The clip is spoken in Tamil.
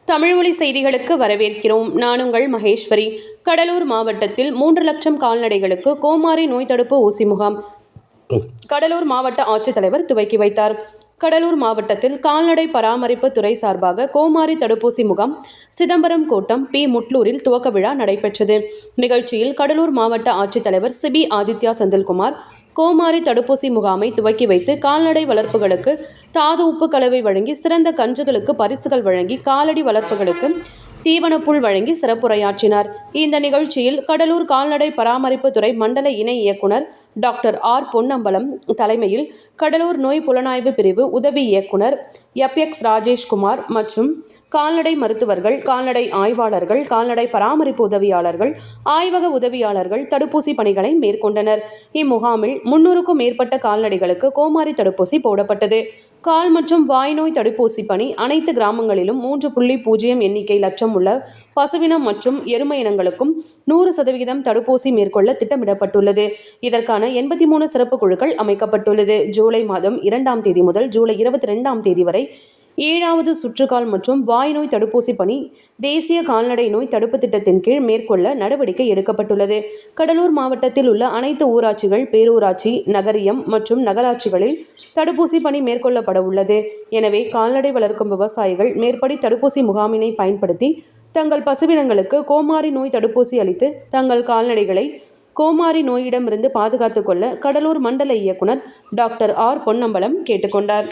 தமிழ்மொழி செய்திகளுக்கு வரவேற்கிறோம். நான் உங்கள் மகேஸ்வரி. கடலூர் மாவட்டத்தில் 3 லட்சம் கால்நடைகளுக்கு கோமாரி நோய் தடுப்பு ஊசி முகாம் கடலூர் மாவட்ட ஆட்சித்தலைவர் துவக்கி வைத்தார். கடலூர் மாவட்டத்தில் கால்நடை பராமரிப்பு துறை சார்பாக கோமாரி தடுப்பூசி முகாம் சிதம்பரம் கோட்டம் பி. முட்லூரில் துவக்க விழா நடைபெற்றது. நிகழ்ச்சியில் கடலூர் மாவட்ட ஆட்சித்தலைவர் சிபி ஆதித்யா செந்தில்குமார் கோமாரி தடுப்பூசி முகாமை துவக்கி வைத்து கால்நடை வளர்ப்புகளுக்கு தாது உப்பு கலவை வழங்கி, சிறந்த கன்றுகளுக்கு பரிசுகள் வழங்கி, கால்நடை வளர்ப்புகளுக்கு தீவனப்புல் வழங்கி சிறப்புரையாற்றினார். இந்த நிகழ்ச்சியில் கடலூர் கால்நடை பராமரிப்பு துறை மண்டல இணை இயக்குனர் டாக்டர் ஆர். பொன்னம்பலம் தலைமையில் கடலூர் நோய் புலனாய்வு பிரிவு உதவி இயக்குனர் எப்எக்ஸ் ராஜேஷ்குமார் மற்றும் கால்நடை மருத்துவர்கள், கால்நடை ஆய்வாளர்கள், கால்நடை பராமரிப்பு உதவியாளர்கள், ஆய்வக உதவியாளர்கள் தடுப்பூசி பணிகளை மேற்கொண்டனர். இம்முகாமில் 300க்கும் மேற்பட்ட கால்நடைகளுக்கு கோமாரி தடுப்பூசி போடப்பட்டது. கால் மற்றும் வாய்நோய் தடுப்பூசி பணி அனைத்து கிராமங்களிலும் 3.0 எண்ணிக்கை லட்சம் உள்ள பசுவினம் மற்றும் எருமை இனங்களுக்கும் 100% தடுப்பூசி மேற்கொள்ள திட்டமிடப்பட்டுள்ளது. இதற்கான 83 சிறப்பு குழுக்கள் அமைக்கப்பட்டுள்ளது. ஜூலை மாதம் 2ஆம் தேதி முதல் ஜூலை 22ஆம் தேதி வரை 7வது சுற்றுக்கால் மற்றும் வாய்நோய் தடுப்பூசி பணி தேசிய கால்நடை நோய் தடுப்பு திட்டத்தின் கீழ் மேற்கொள்ள நடவடிக்கை எடுக்கப்பட்டுள்ளது. கடலூர் மாவட்டத்தில் உள்ள அனைத்து ஊராட்சிகள், பேரூராட்சி, நகரியம் மற்றும் நகராட்சிகளில் தடுப்பூசி பணி மேற்கொள்ளப்பட உள்ளது. எனவே கால்நடை வளர்க்கும் விவசாயிகள் மேற்படி தடுப்பூசி முகாமினை பயன்படுத்தி தங்கள் பசுவினங்களுக்கு கோமாரி நோய் தடுப்பூசி அளித்து தங்கள் கால்நடைகளை கோமாரி நோயிடமிருந்து பாதுகாத்துக் கொள்ள கடலூர் மண்டல இயக்குனர் டாக்டர் ஆர். பொன்னம்பலம் கேட்டுக்கொண்டார்.